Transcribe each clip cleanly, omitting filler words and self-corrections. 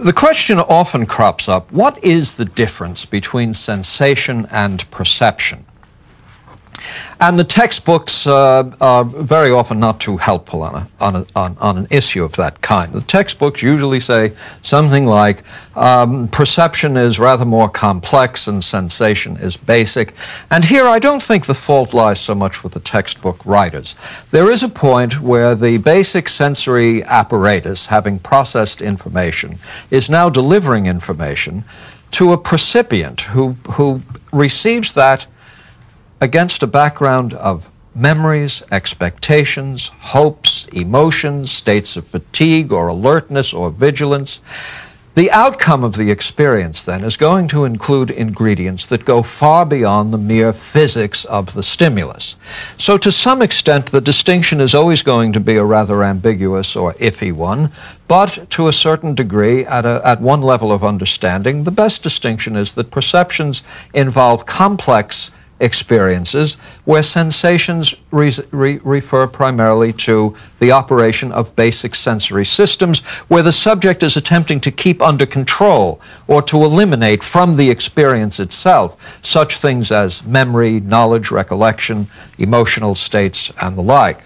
The question often crops up, what is the difference between sensation and perception? And the textbooks are very often not too helpful on an issue of that kind. The textbooks usually say something like, perception is rather more complex and sensation is basic. And here I don't think the fault lies so much with the textbook writers. There is a point where the basic sensory apparatus, having processed information, is now delivering information to a percipient who receives that against a background of memories, expectations, hopes, emotions, states of fatigue or alertness or vigilance. The outcome of the experience, then, is going to include ingredients that go far beyond the mere physics of the stimulus. So to some extent, the distinction is always going to be a rather ambiguous or iffy one, but to a certain degree, at one level of understanding, the best distinction is that perceptions involve complex experiences where sensations refer primarily to the operation of basic sensory systems where the subject is attempting to keep under control or to eliminate from the experience itself such things as memory, knowledge, recollection, emotional states, and the like.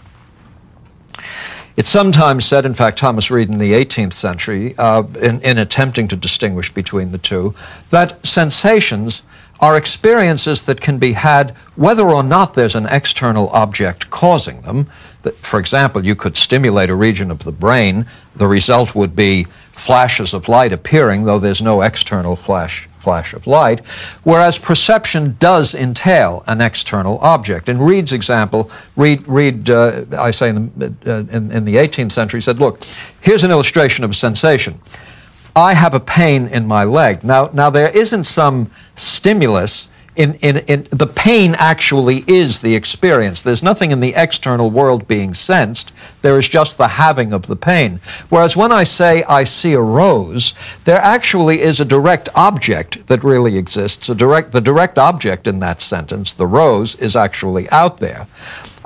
It's sometimes said, in fact, Thomas Reid in the 18th century, in attempting to distinguish between the two, that sensations are experiences that can be had whether or not there's an external object causing them. For example, you could stimulate a region of the brain. The result would be flashes of light appearing, though there's no external flash of light, whereas perception does entail an external object. In Reid's example, Reid I say in the 18th century, said, look, here's an illustration of a sensation. I have a pain in my leg. Now there isn't some stimulus in the pain actually is the experience. There's nothing in the external world being sensed. There is just the having of the pain. Whereas when I say I see a rose, there actually is a direct object that really exists. The direct object in that sentence, the rose, is actually out there.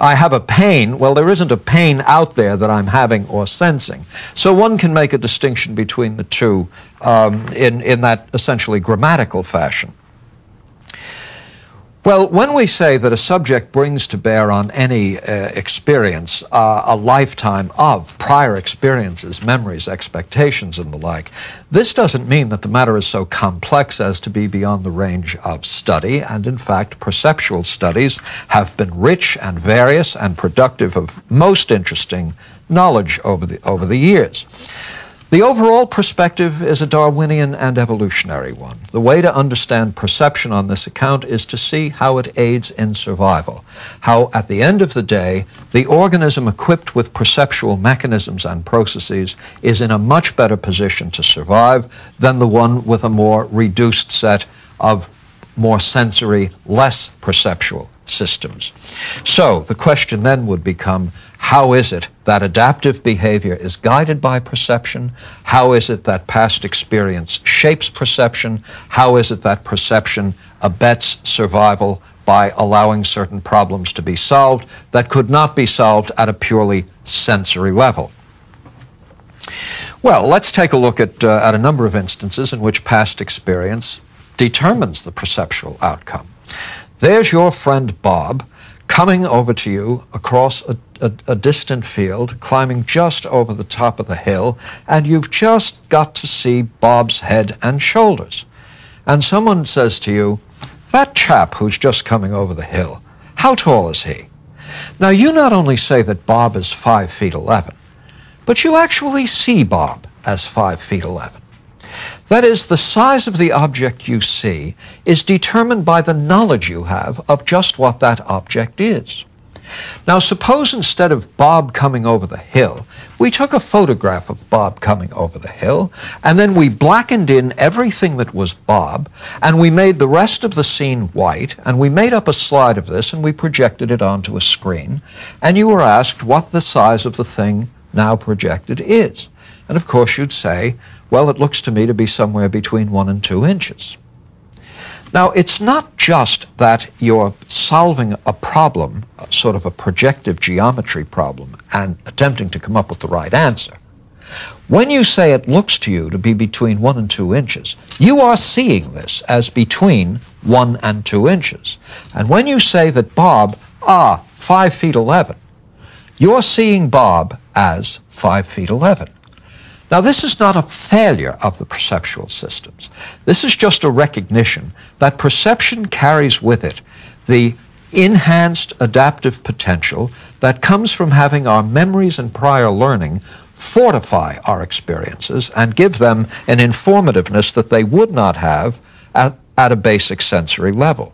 I have a pain. Well, there isn't a pain out there that I'm having or sensing. So one can make a distinction between the two in that essentially grammatical fashion. Well, when we say that a subject brings to bear on any experience a lifetime of prior experiences, memories, expectations, and the like, this doesn't mean that the matter is so complex as to be beyond the range of study, and in fact, perceptual studies have been rich and various and productive of most interesting knowledge over the years. The overall perspective is a Darwinian and evolutionary one. The way to understand perception on this account is to see how it aids in survival, how at the end of the day, the organism equipped with perceptual mechanisms and processes is in a much better position to survive than the one with a more reduced set of more sensory, less perceptual systems. So the question then would become, how is it that adaptive behavior is guided by perception? How is it that past experience shapes perception? How is it that perception abets survival by allowing certain problems to be solved that could not be solved at a purely sensory level? Well, let's take a look at a number of instances in which past experience determines the perceptual outcome. There's your friend Bob coming over to you across a distant field, climbing just over the top of the hill, and you've just got to see Bob's head and shoulders. And someone says to you, that chap who's just coming over the hill, how tall is he? Now, you not only say that Bob is 5 feet 11, but you actually see Bob as 5 feet 11. That is, the size of the object you see is determined by the knowledge you have of just what that object is. Now, suppose instead of Bob coming over the hill, we took a photograph of Bob coming over the hill, and then we blackened in everything that was Bob, and we made the rest of the scene white, and we made up a slide of this, and we projected it onto a screen, and you were asked what the size of the thing now projected is. And of course you'd say, well, it looks to me to be somewhere between 1 and 2 inches. Now, it's not just that you're solving a problem, sort of a projective geometry problem, and attempting to come up with the right answer. When you say it looks to you to be between 1 and 2 inches, you are seeing this as between 1 and 2 inches. And when you say that Bob, 5 feet 11, you're seeing Bob as 5 feet 11. Now, this is not a failure of the perceptual systems. This is just a recognition that perception carries with it the enhanced adaptive potential that comes from having our memories and prior learning fortify our experiences and give them an informativeness that they would not have at a basic sensory level.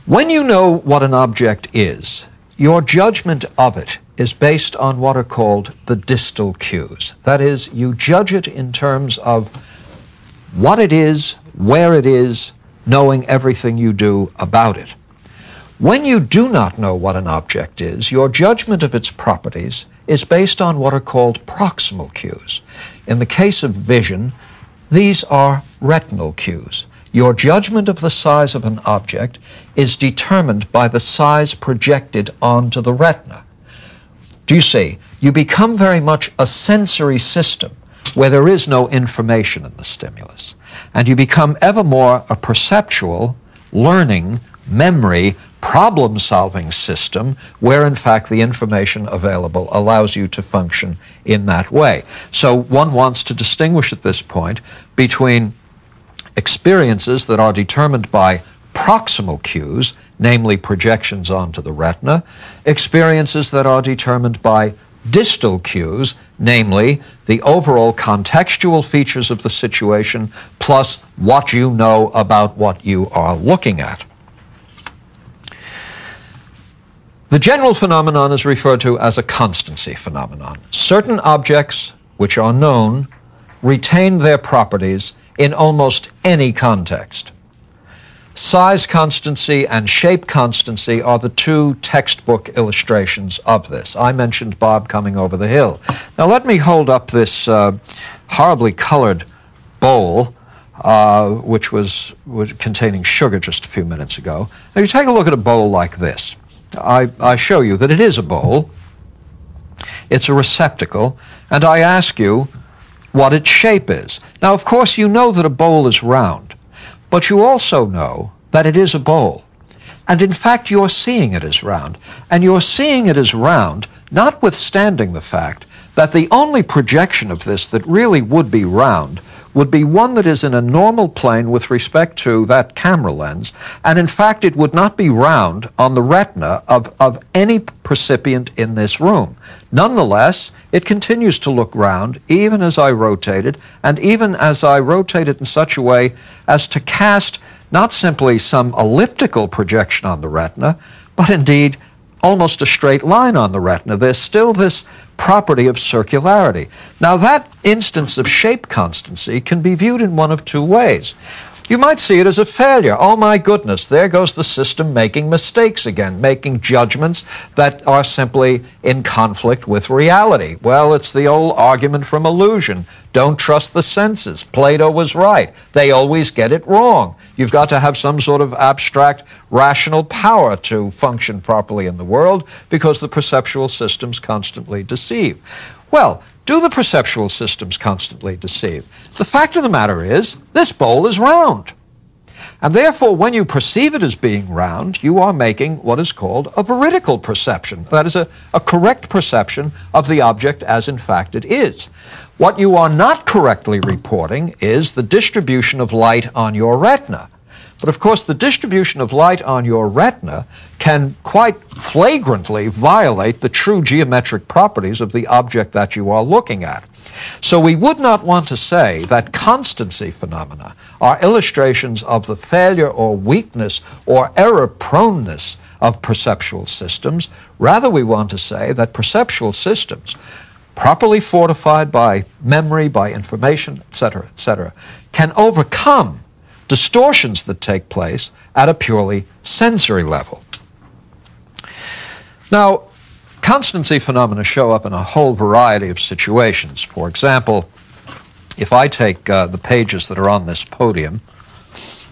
When you know what an object is, your judgment of it is based on what are called the distal cues. That is, you judge it in terms of what it is, where it is, knowing everything you do about it. When you do not know what an object is, your judgment of its properties is based on what are called proximal cues. In the case of vision, these are retinal cues. Your judgment of the size of an object is determined by the size projected onto the retina. Do you see? You become very much a sensory system where there is no information in the stimulus. And you become ever more a perceptual, learning, memory, problem-solving system where, in fact, the information available allows you to function in that way. So one wants to distinguish at this point between experiences that are determined by proximal cues, namely projections onto the retina, experiences that are determined by distal cues, namely the overall contextual features of the situation plus what you know about what you are looking at. The general phenomenon is referred to as a constancy phenomenon. Certain objects which are known retain their properties in almost any context. Size constancy and shape constancy are the two textbook illustrations of this. I mentioned Bob coming over the hill. Now let me hold up this horribly colored bowl which was containing sugar just a few minutes ago. Now you take a look at a bowl like this. I show you that it is a bowl, it's a receptacle, and I ask you what its shape is. Now, of course, you know that a bowl is round, but you also know that it is a bowl. And in fact, you're seeing it as round. And you're seeing it as round, notwithstanding the fact that the only projection of this that really would be round would be one that is in a normal plane with respect to that camera lens, and in fact it would not be round on the retina of any percipient in this room. Nonetheless, it continues to look round even as I rotate it, and even as I rotate it in such a way as to cast not simply some elliptical projection on the retina, but indeed almost a straight line on the retina. There's still this property of circularity. Now, that instance of shape constancy can be viewed in one of two ways. You might see it as a failure. Oh my goodness, there goes the system making mistakes again, making judgments that are simply in conflict with reality. Well, it's the old argument from illusion. Don't trust the senses. Plato was right. They always get it wrong. You've got to have some sort of abstract rational power to function properly in the world because the perceptual systems constantly deceive. Well, do the perceptual systems constantly deceive? The fact of the matter is, this bowl is round. And therefore, when you perceive it as being round, you are making what is called a veridical perception. That is a correct perception of the object as in fact it is. What you are not correctly reporting is the distribution of light on your retina. But of course, the distribution of light on your retina can quite flagrantly violate the true geometric properties of the object that you are looking at. So we would not want to say that constancy phenomena are illustrations of the failure or weakness or error-proneness of perceptual systems. Rather, we want to say that perceptual systems, properly fortified by memory, by information, etc., can overcome distortions that take place at a purely sensory level. Now, constancy phenomena show up in a whole variety of situations. For example, if I take the pages that are on this podium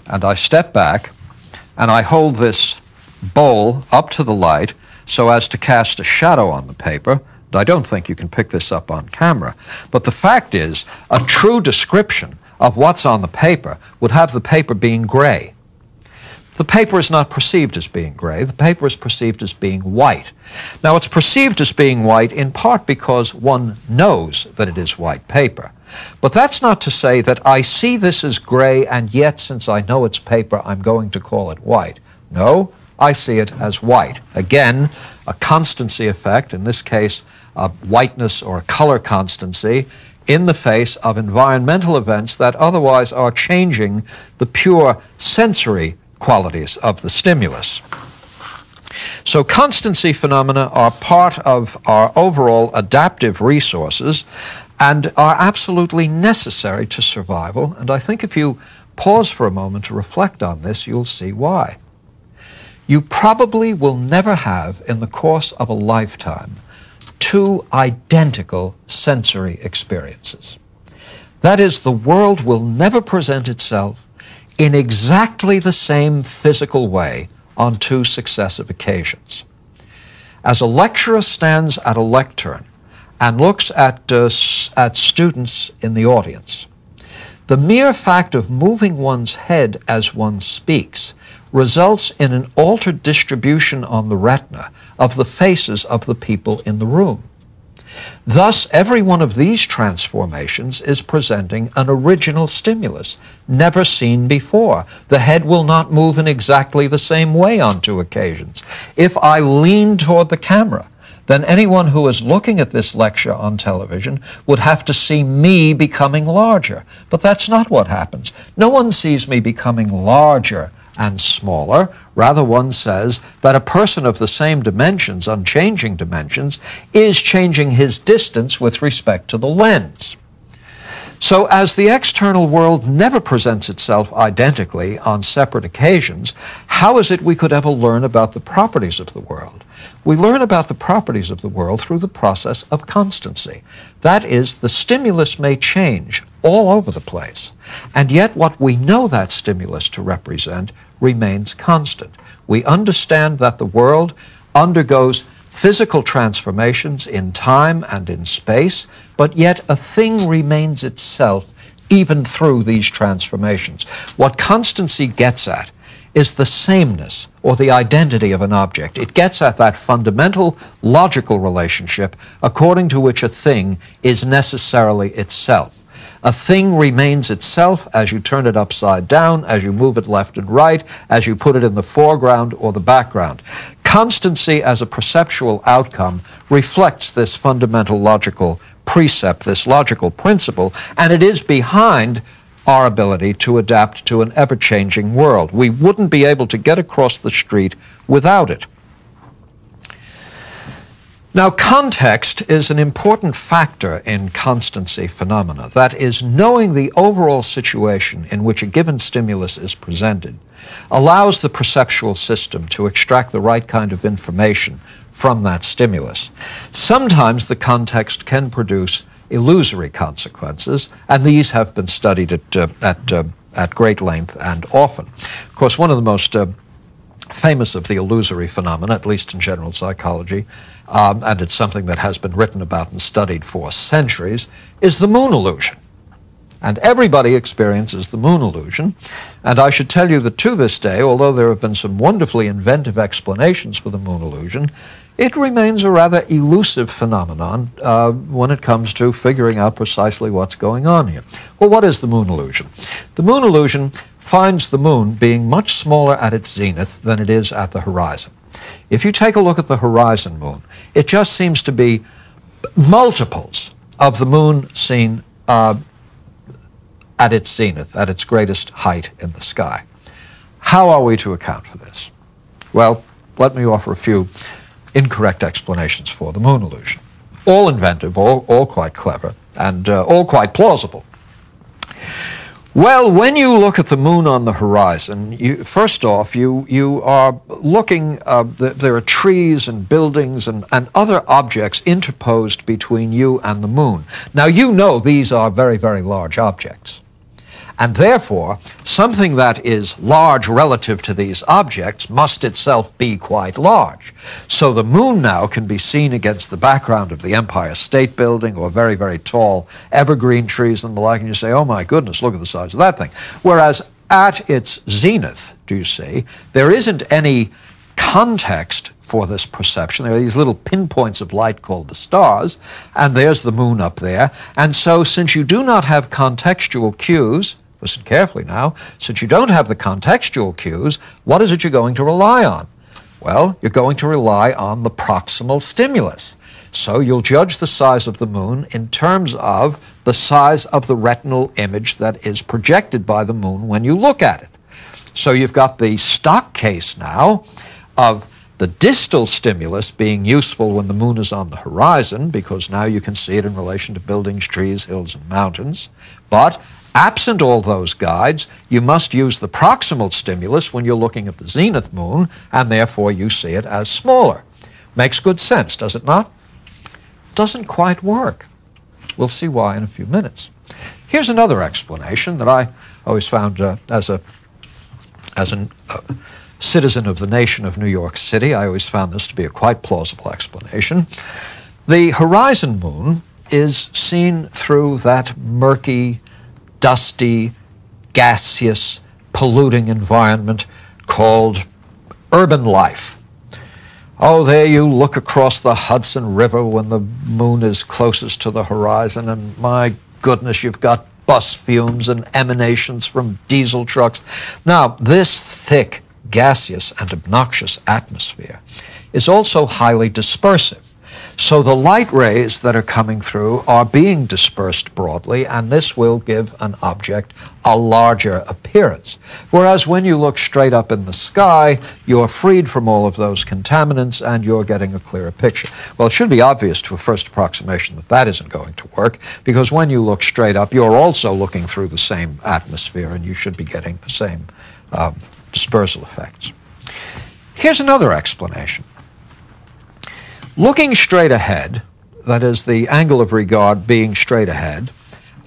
and I step back and I hold this bowl up to the light so as to cast a shadow on the paper, I don't think you can pick this up on camera, but the fact is, a true description of what's on the paper would have the paper being gray. The paper is not perceived as being gray. The paper is perceived as being white. Now, it's perceived as being white in part because one knows that it is white paper. But that's not to say that I see this as gray, and yet, since I know it's paper, I'm going to call it white. No, I see it as white. Again, a constancy effect, in this case, a whiteness or a color constancy, in the face of environmental events that otherwise are changing the pure sensory qualities of the stimulus. So constancy phenomena are part of our overall adaptive resources and are absolutely necessary to survival. And I think if you pause for a moment to reflect on this, you'll see why. You probably will never have, in the course of a lifetime, two identical sensory experiences. That is, the world will never present itself in exactly the same physical way on two successive occasions. As a lecturer stands at a lectern and looks at students in the audience, the mere fact of moving one's head as one speaks results in an altered distribution on the retina of the faces of the people in the room. Thus, every one of these transformations is presenting an original stimulus, never seen before. The head will not move in exactly the same way on two occasions. If I lean toward the camera, then anyone who is looking at this lecture on television would have to see me becoming larger. But that's not what happens. No one sees me becoming larger and smaller. Rather, one says that a person of the same dimensions, unchanging dimensions, is changing his distance with respect to the lens. So as the external world never presents itself identically on separate occasions, how is it we could ever learn about the properties of the world? We learn about the properties of the world through the process of constancy. That is, the stimulus may change all over the place, and yet what we know that stimulus to represent remains constant. We understand that the world undergoes physical transformations in time and in space, but yet a thing remains itself even through these transformations. What constancy gets at is the sameness or the identity of an object. It gets at that fundamental logical relationship according to which a thing is necessarily itself. A thing remains itself as you turn it upside down, as you move it left and right, as you put it in the foreground or the background. Constancy as a perceptual outcome reflects this fundamental logical precept, this logical principle, and it is behind our ability to adapt to an ever-changing world. We wouldn't be able to get across the street without it. Now, context is an important factor in constancy phenomena. That is, knowing the overall situation in which a given stimulus is presented allows the perceptual system to extract the right kind of information from that stimulus. Sometimes the context can produce illusory consequences, and these have been studied at great length and often. Of course, one of the most famous of the illusory phenomena, at least in general psychology, and it's something that has been written about and studied for centuries, is the moon illusion. And everybody experiences the moon illusion. And I should tell you that to this day, although there have been some wonderfully inventive explanations for the moon illusion, it remains a rather elusive phenomenon when it comes to figuring out precisely what's going on here. Well, what is the moon illusion? The moon illusion finds the moon being much smaller at its zenith than it is at the horizon. If you take a look at the horizon moon, it just seems to be multiples of the moon seen at its zenith, at its greatest height in the sky. How are we to account for this? Well, let me offer a few incorrect explanations for the moon illusion. All inventive, all quite clever, and all quite plausible. Well, when you look at the moon on the horizon, first off, you are looking, there are trees and buildings and other objects interposed between you and the moon. Now, you know these are very, very large objects. And therefore, something that is large relative to these objects must itself be quite large. So the moon now can be seen against the background of the Empire State Building or very, very tall evergreen trees and the like, and you say, oh my goodness, look at the size of that thing. Whereas at its zenith, do you see, there isn't any context for this perception. There are these little pinpoints of light called the stars, and there's the moon up there. And so since you do not have contextual cues, listen carefully now, since you don't have the contextual cues, what is it you're going to rely on? Well, you're going to rely on the proximal stimulus. So you'll judge the size of the moon in terms of the size of the retinal image that is projected by the moon when you look at it. So you've got the stock case now of the distal stimulus being useful when the moon is on the horizon, because now you can see it in relation to buildings, trees, hills, and mountains. But absent all those guides, you must use the proximal stimulus when you're looking at the zenith moon, and therefore you see it as smaller. Makes good sense, does it not? Doesn't quite work. We'll see why in a few minutes. Here's another explanation that I always found as a citizen of the nation of New York City, I always found this to be a quite plausible explanation. The horizon moon is seen through that murky, dusty, gaseous, polluting environment called urban life. Oh, there you look across the Hudson River when the moon is closest to the horizon, and my goodness, you've got bus fumes and emanations from diesel trucks. Now, this thick, gaseous and obnoxious atmosphere is also highly dispersive. So the light rays that are coming through are being dispersed broadly, and this will give an object a larger appearance. Whereas when you look straight up in the sky, you're freed from all of those contaminants and you're getting a clearer picture. Well, it should be obvious to a first approximation that that isn't going to work, because when you look straight up, you're also looking through the same atmosphere and you should be getting the same dispersal effects. Here's another explanation. Looking straight ahead, that is the angle of regard being straight ahead,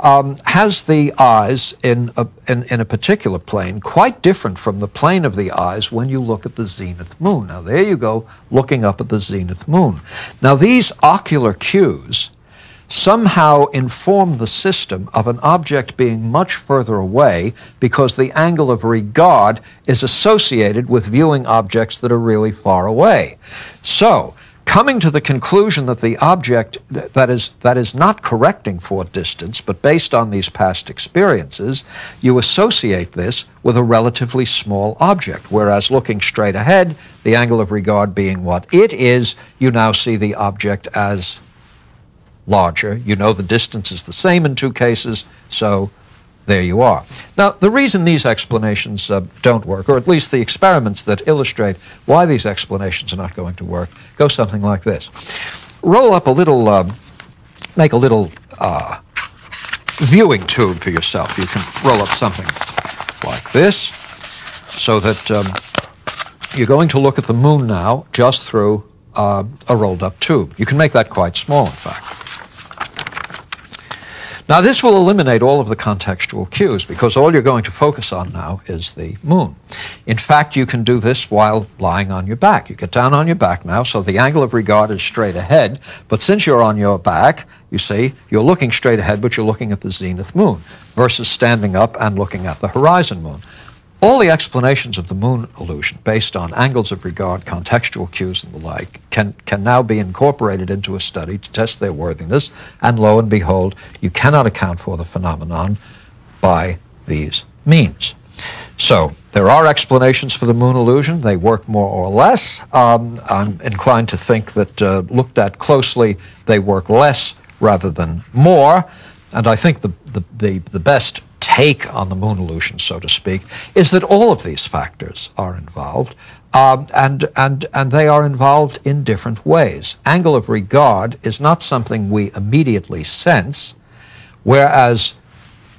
has the eyes in a particular plane quite different from the plane of the eyes when you look at the zenith moon. Now there you go, looking up at the zenith moon. Now these ocular cues somehow inform the system of an object being much further away because the angle of regard is associated with viewing objects that are really far away. So, coming to the conclusion that the object that is not correcting for distance, but based on these past experiences, you associate this with a relatively small object, whereas looking straight ahead, the angle of regard being what it is, you now see the object as larger. You know the distance is the same in two cases, so there you are. Now, the reason these explanations don't work, or at least the experiments that illustrate why these explanations are not going to work, go something like this. Roll up a little, make a little viewing tube for yourself. You can roll up something like this, so that you're going to look at the moon now just through a rolled up tube. You can make that quite small, in fact. Now, this will eliminate all of the contextual cues because all you're going to focus on now is the moon. In fact, you can do this while lying on your back. You get down on your back now, so the angle of regard is straight ahead, but since you're on your back, you see, you're looking straight ahead, but you're looking at the zenith moon versus standing up and looking at the horizon moon. All the explanations of the moon illusion based on angles of regard, contextual cues, and the like can now be incorporated into a study to test their worthiness, and lo and behold, you cannot account for the phenomenon by these means. So there are explanations for the moon illusion. They work more or less. I'm inclined to think that looked at closely, they work less rather than more, and I think the best take on the moon illusion, so to speak, is that all of these factors are involved, and they are involved in different ways. Angle of regard is not something we immediately sense, whereas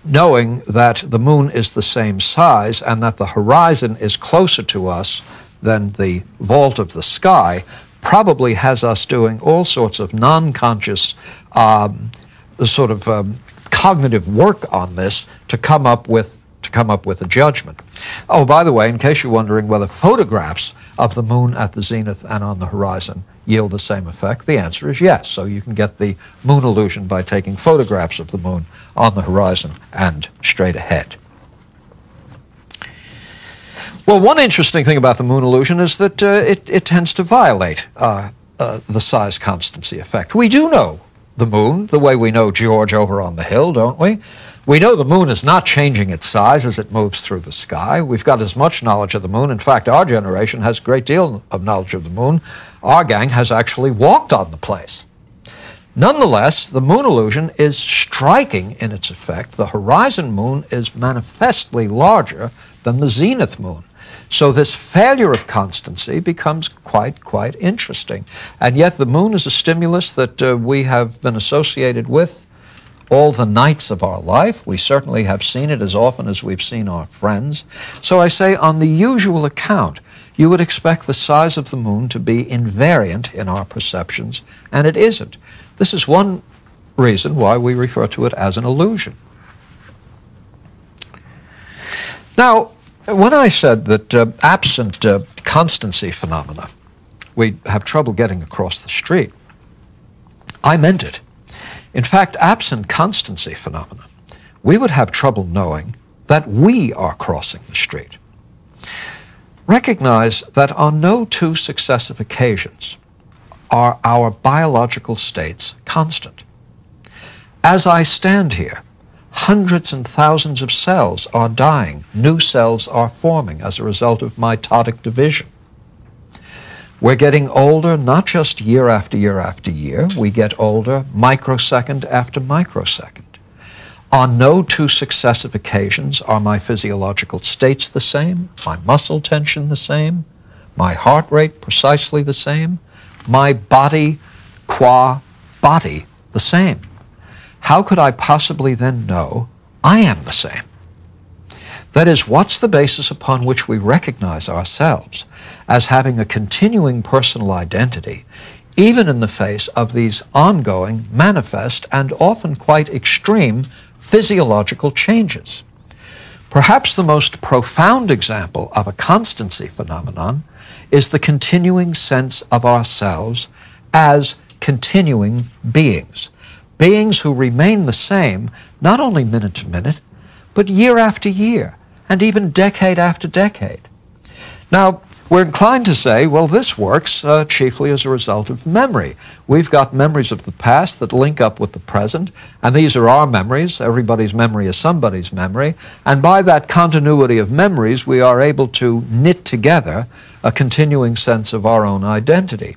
knowing that the moon is the same size and that the horizon is closer to us than the vault of the sky probably has us doing all sorts of non-conscious cognitive work on this to come up with to come up with a judgment. Oh, by the way, in case you're wondering whether photographs of the moon at the zenith and on the horizon yield the same effect, the answer is yes. So you can get the moon illusion by taking photographs of the moon on the horizon and straight ahead. Well, one interesting thing about the moon illusion is that it tends to violate the size constancy effect. We do know the moon the way we know George over on the hill, don't we? We know the moon is not changing its size as it moves through the sky. We've got as much knowledge of the moon. In fact, our generation has a great deal of knowledge of the moon. Our gang has actually walked on the place. Nonetheless, the moon illusion is striking in its effect. The horizon moon is manifestly larger than the zenith moon. So this failure of constancy becomes quite interesting. And yet the moon is a stimulus that we have been associated with all the nights of our life. We certainly have seen it as often as we've seen our friends. So I say, on the usual account, you would expect the size of the moon to be invariant in our perceptions, and it isn't. This is one reason why we refer to it as an illusion. Now, when I said that absent constancy phenomena, we have trouble getting across the street, I meant it. In fact, absent constancy phenomena, we would have trouble knowing that we are crossing the street. Recognize that on no two successive occasions are our biological states constant. As I stand here, hundreds and thousands of cells are dying. New cells are forming as a result of mitotic division. We're getting older not just year after year after year. We get older microsecond after microsecond. On no two successive occasions are my physiological states the same, my muscle tension the same, my heart rate precisely the same, my body qua body the same. How could I possibly then know I am the same? That is, what's the basis upon which we recognize ourselves as having a continuing personal identity, even in the face of these ongoing, manifest, and often quite extreme physiological changes? Perhaps the most profound example of a constancy phenomenon is the continuing sense of ourselves as continuing beings. Beings who remain the same, not only minute to minute, but year after year, and even decade after decade. Now, we're inclined to say, well, this works chiefly as a result of memory. We've got memories of the past that link up with the present, and these are our memories. Everybody's memory is somebody's memory, and by that continuity of memories, we are able to knit together a continuing sense of our own identity.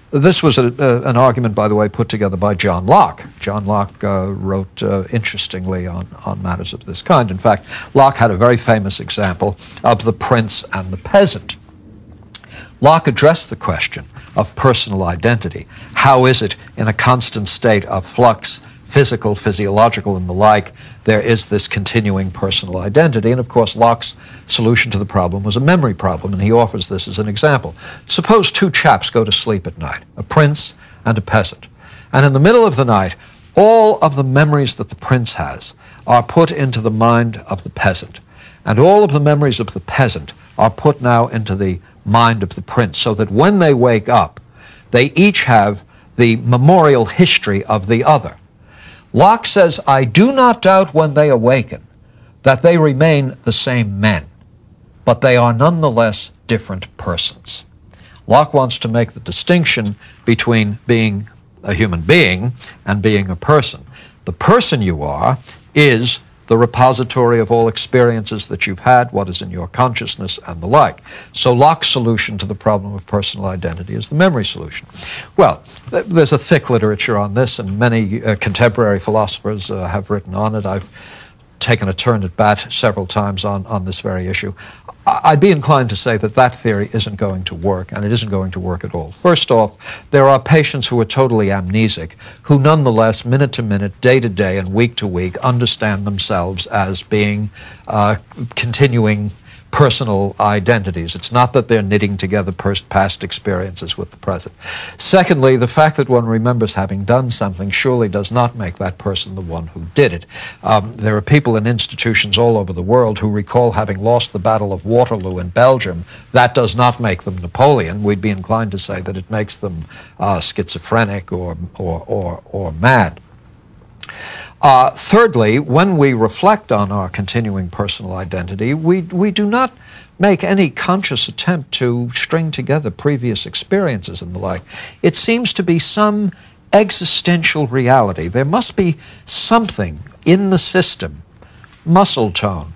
This was an argument, by the way, put together by John Locke. John Locke wrote interestingly on matters of this kind. In fact, Locke had a very famous example of the prince and the peasant. Locke addressed the question of personal identity. How is it in a constant state of flux, physical, physiological, and the like, there is this continuing personal identity? And of course, Locke's solution to the problem was a memory problem, and he offers this as an example. Suppose two chaps go to sleep at night, a prince and a peasant, and in the middle of the night, all of the memories that the prince has are put into the mind of the peasant, and all of the memories of the peasant are put now into the mind of the prince, so that when they wake up, they each have the memorial history of the other. Locke says, I do not doubt when they awaken that they remain the same men, but they are nonetheless different persons. Locke wants to make the distinction between being a human being and being a person. The person you are is the repository of all experiences that you've had, what is in your consciousness, and the like. So Locke's solution to the problem of personal identity is the memory solution. Well, there's a thick literature on this, and many contemporary philosophers have written on it. I've taken a turn at bat several times on this very issue. I'd be inclined to say that that theory isn't going to work, and it isn't going to work at all. First off, there are patients who are totally amnesic, who nonetheless, minute to minute, day to day, and week to week, understand themselves as being continuing personal identities. It's not that they're knitting together past experiences with the present. Secondly, the fact that one remembers having done something surely does not make that person the one who did it. There are people in institutions all over the world who recall having lost the Battle of Waterloo in Belgium. That does not make them Napoleon. We'd be inclined to say that it makes them schizophrenic or mad. Thirdly, when we reflect on our continuing personal identity, we do not make any conscious attempt to string together previous experiences and the like. It seems to be some existential reality. There must be something in the system, muscle tone,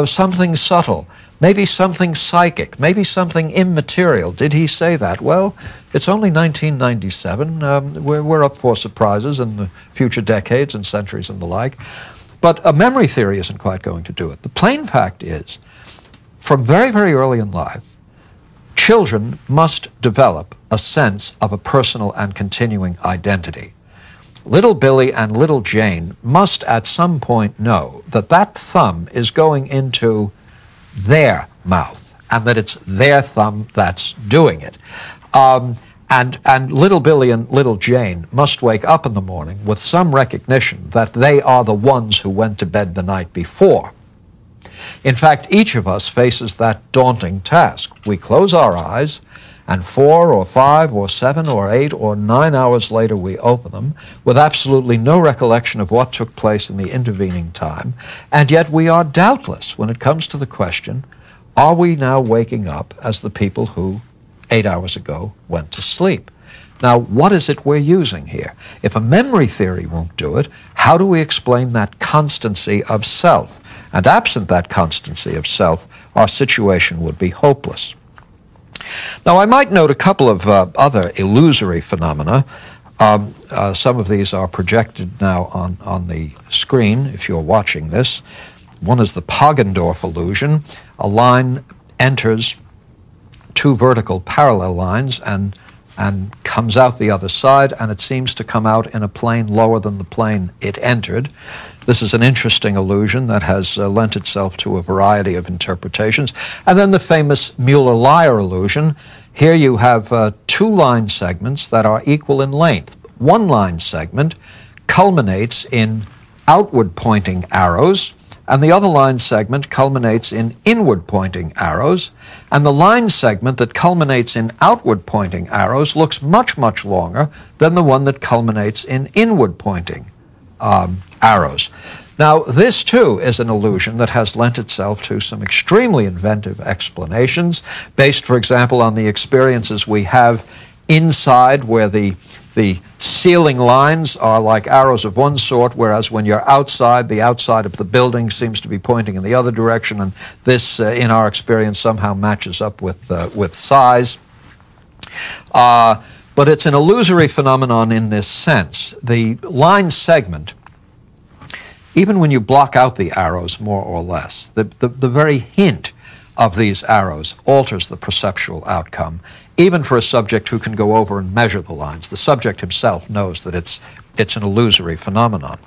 something subtle, maybe something psychic, maybe something immaterial. Did he say that? Well, it's only 1997. We're up for surprises in the future decades and centuries and the like. But a memory theory isn't quite going to do it. The plain fact is, from very, very early in life, children must develop a sense of a personal and continuing identity. Little Billy and little Jane must at some point know that that thumb is going into their mouth, and that it's their thumb that's doing it. And little Billy and little Jane must wake up in the morning with some recognition that they are the ones who went to bed the night before. In fact, each of us faces that daunting task. We close our eyes, and 4 or 5 or 7 or 8 or 9 hours later we open them with absolutely no recollection of what took place in the intervening time, and yet we are doubtless when it comes to the question, are we now waking up as the people who 8 hours ago went to sleep? Now, what is it we're using here? If a memory theory won't do it, how do we explain that constancy of self? And absent that constancy of self, our situation would be hopeless. Now, I might note a couple of other illusory phenomena. Some of these are projected now on the screen, if you're watching this. One is the Poggendorf illusion. A line enters 2 vertical parallel lines and comes out the other side, and it seems to come out in a plane lower than the plane it entered. This is an interesting illusion that has lent itself to a variety of interpretations. And then the famous Mueller-Lyer illusion. Here you have 2 line segments that are equal in length. One line segment culminates in outward-pointing arrows, and the other line segment culminates in inward-pointing arrows, and the line segment that culminates in outward-pointing arrows looks much, much longer than the one that culminates in inward-pointing arrows. Now, this too is an illusion that has lent itself to some extremely inventive explanations, based, for example, on the experiences we have inside, where the ceiling lines are like arrows of one sort, whereas when you're outside, the outside of the building seems to be pointing in the other direction, and this, in our experience, somehow matches up with size. But it's an illusory phenomenon in this sense. The line segment, even when you block out the arrows more or less, the very hint of these arrows alters the perceptual outcome, even for a subject who can go over and measure the lines. The subject himself knows that it's an illusory phenomenon.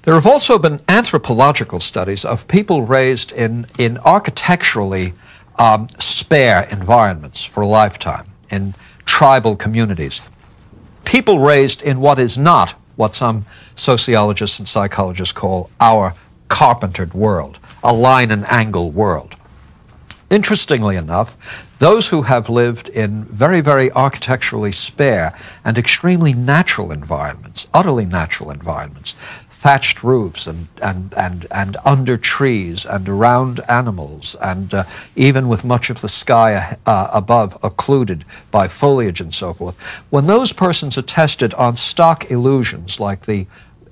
There have also been anthropological studies of people raised in architecturally spare environments for a lifetime, in tribal communities. People raised in what is not what some sociologists and psychologists call our carpentered world, a line and angle world. Interestingly enough, those who have lived in very, very architecturally spare and extremely natural environments, utterly natural environments, thatched roofs and under trees and around animals, and even with much of the sky above occluded by foliage and so forth, when those persons are tested on stock illusions like the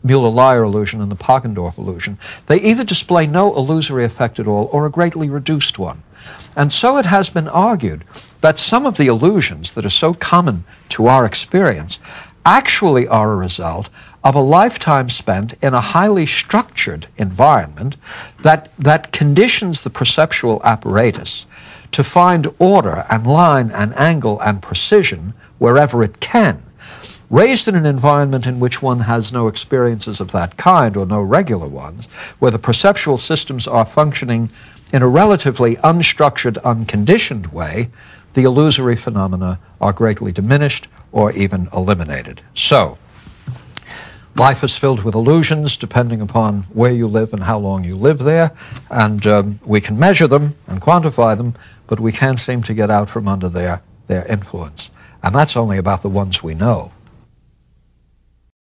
Mueller-Lyer illusion and the Poggendorf illusion, they either display no illusory effect at all or a greatly reduced one. And so it has been argued that some of the illusions that are so common to our experience actually are a result of a lifetime spent in a highly structured environment that conditions the perceptual apparatus to find order and line and angle and precision wherever it can. Raised in an environment in which one has no experiences of that kind, or no regular ones, where the perceptual systems are functioning in a relatively unstructured, unconditioned way, the illusory phenomena are greatly diminished or even eliminated. So, life is filled with illusions depending upon where you live and how long you live there, and we can measure them and quantify them, but we can't seem to get out from under their influence. And that's only about the ones we know.